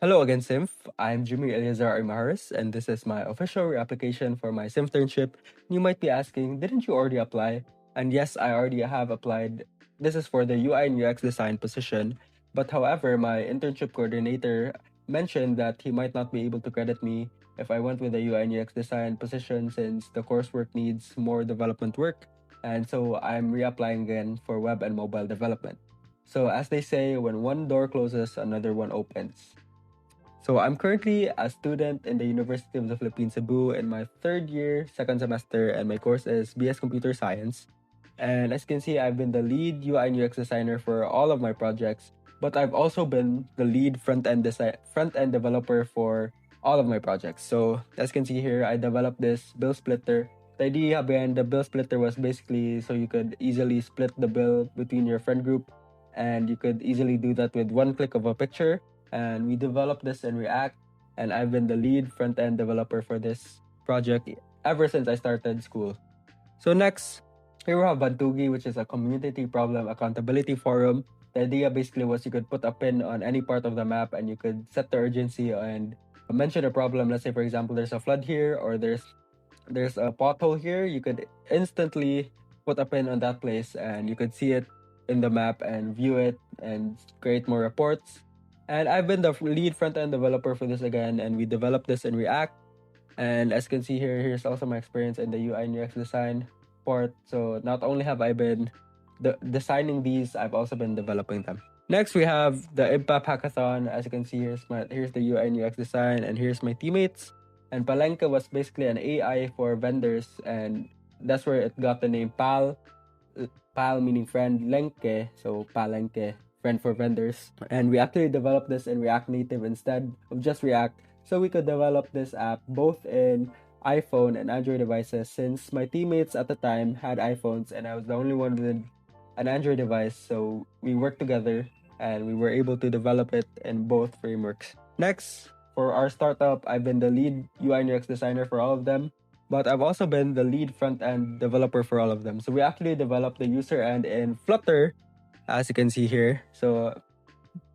Hello again, Symph. I'm Jimmy Eleazar Mijares, and this is my official reapplication for my Symphternship. You might be asking, didn't you already apply? And yes, I already have applied. This is for the UI and UX design position. But however, my internship coordinator mentioned that he might not be able to credit me if I went with the UI and UX design position since the coursework needs more development work. And so I'm reapplying again for web and mobile development. So as they say, when one door closes, another one opens. So I'm currently a student in the University of the Philippines, Cebu, in my third year, second semester, and my course is BS Computer Science. And as you can see, I've been the lead UI and UX designer for all of my projects, but I've also been the lead front-end developer for all of my projects. So as you can see here, I developed this bill splitter. The idea behind the bill splitter was basically so you could easily split the bill between your friend group, and you could easily do that with one click of a picture. And we developed this in React, and I've been the lead front-end developer for this project ever since I started school. So next, here we have Bantugi, which is a community problem accountability forum. The idea basically was you could put a pin on any part of the map and you could set the urgency and mention a problem. Let's say, for example, there's a flood here or there's a pothole here. You could instantly put a pin on that place and you could see it in the map and view it and create more reports. And I've been the lead front-end developer for this again, and we developed this in React. And as you can see here, here's also my experience in the UI and UX design part. So not only have I been designing these, I've also been developing them. Next, we have the Impact Hackathon. As you can see, here's the UI and UX design, and here's my teammates. And Palenque was basically an AI for vendors, and that's where it got the name PAL. PAL meaning friend, Lenke, so Palenque, friend for vendors. And we actually developed this in React Native instead of just React, so we could develop this app both in iPhone and Android devices since my teammates at the time had iPhones and I was the only one with an Android device. So we worked together and we were able to develop it in both frameworks. Next, for our startup, I've been the lead UI and UX designer for all of them, but I've also been the lead front-end developer for all of them. So we actually developed the user end in Flutter, as you can see here. So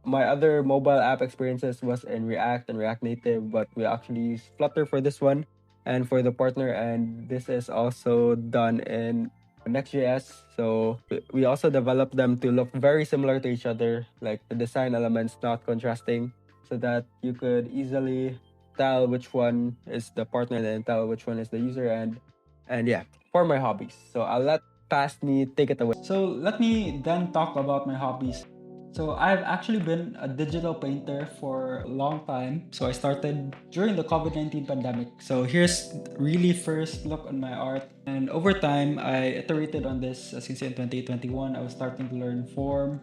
my other mobile app experiences was in React and React Native, but we actually use Flutter for this one and for the partner. And this is also done in Next.js. So we also developed them to look very similar to each other, like the design elements not contrasting, so that you could easily tell which one is the partner and then tell which one is the user end. And yeah, for my hobbies. So I'll let Past me take it away. So let me then talk about my hobbies. So I've actually been a digital painter for a long time. So I started during the COVID-19 pandemic. So here's really first look on my art. And over time, I iterated on this. As you can see in 2021, I was starting to learn form.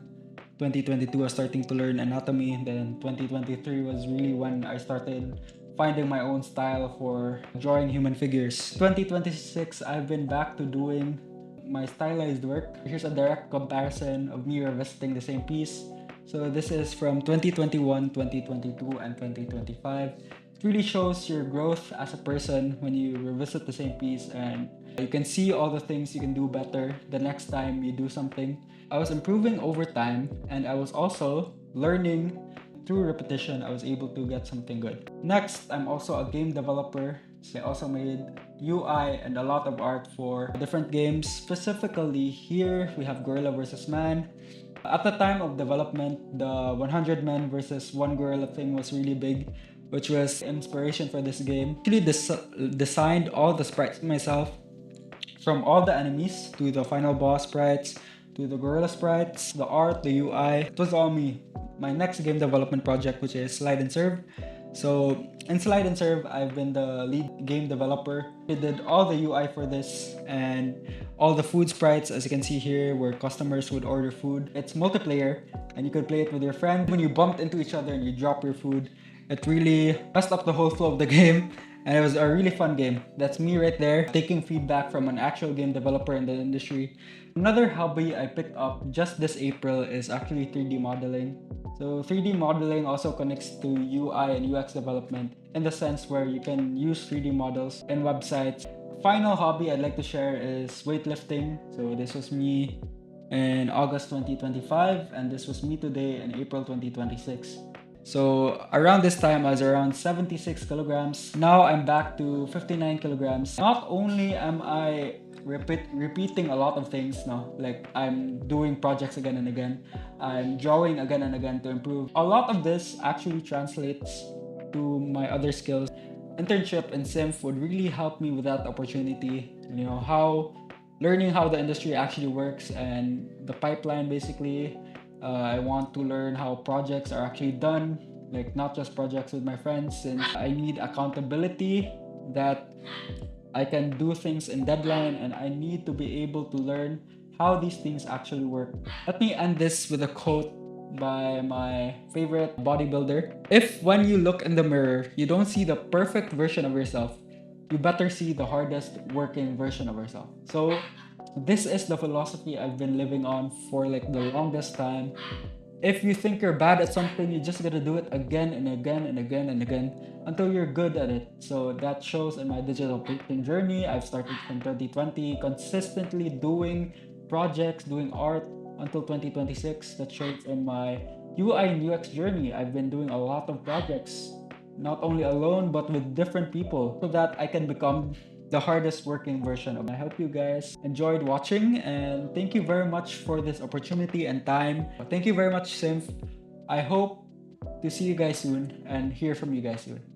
2022, I was starting to learn anatomy. Then 2023 was really when I started finding my own style for drawing human figures. 2026, I've been back to doing my stylized work. Here's a direct comparison of me revisiting the same piece. So this is from 2021, 2022, and 2025. It really shows your growth as a person when you revisit the same piece and you can see all the things you can do better the next time you do something. I was improving over time and I was also learning through repetition. I was able to get something good. Next, I'm also a game developer. So I also made UI and a lot of art for different games. Specifically here, we have Gorilla vs. Man. At the time of development, the 100 men versus 1 gorilla thing was really big, which was inspiration for this game. Actually designed all the sprites myself, from all the enemies to the final boss sprites to the gorilla sprites, the art, the UI. It was all me. My next game development project, which is Slide and Serve. So in Slide and Serve, I've been the lead game developer. I did all the UI for this and all the food sprites, as you can see here, where customers would order food. It's multiplayer and you could play it with your friend. When you bumped into each other and you drop your food, it really messed up the whole flow of the game. And it was a really fun game. That's me right there, taking feedback from an actual game developer in the industry. Another hobby I picked up just this April is actually 3D modeling. So 3D modeling also connects to UI and UX development in the sense where you can use 3D models in websites. Final hobby I'd like to share is weightlifting. So this was me in August 2025 and this was me today in April 2026. So around this time, I was around 76 kilograms. Now I'm back to 59 kilograms. Not only am I repeating a lot of things now, like I'm doing projects again and again, I'm drawing again and again to improve. A lot of this actually translates to my other skills. Internship in Symph would really help me with that opportunity. You know, how learning how the industry actually works and the pipeline basically. I want to learn how projects are actually done, like not just projects with my friends, since I need accountability that I can do things in deadline and I need to be able to learn how these things actually work. Let me end this with a quote by my favorite bodybuilder. If when you look in the mirror, you don't see the perfect version of yourself, you better see the hardest working version of yourself. So this is the philosophy I've been living on for like the longest time. If you think you're bad at something, you just gotta do it again and again and again and again until you're good at it. So that shows in my digital painting journey. I've started from 2020, consistently doing projects, doing art until 2026. That shows in my UI and UX journey. I've been doing a lot of projects, not only alone, but with different people, so that I can become the hardest working version of me. I hope you guys enjoyed watching and thank you very much for this opportunity and time. Thank you very much, Symph. I hope to see you guys soon and hear from you guys soon.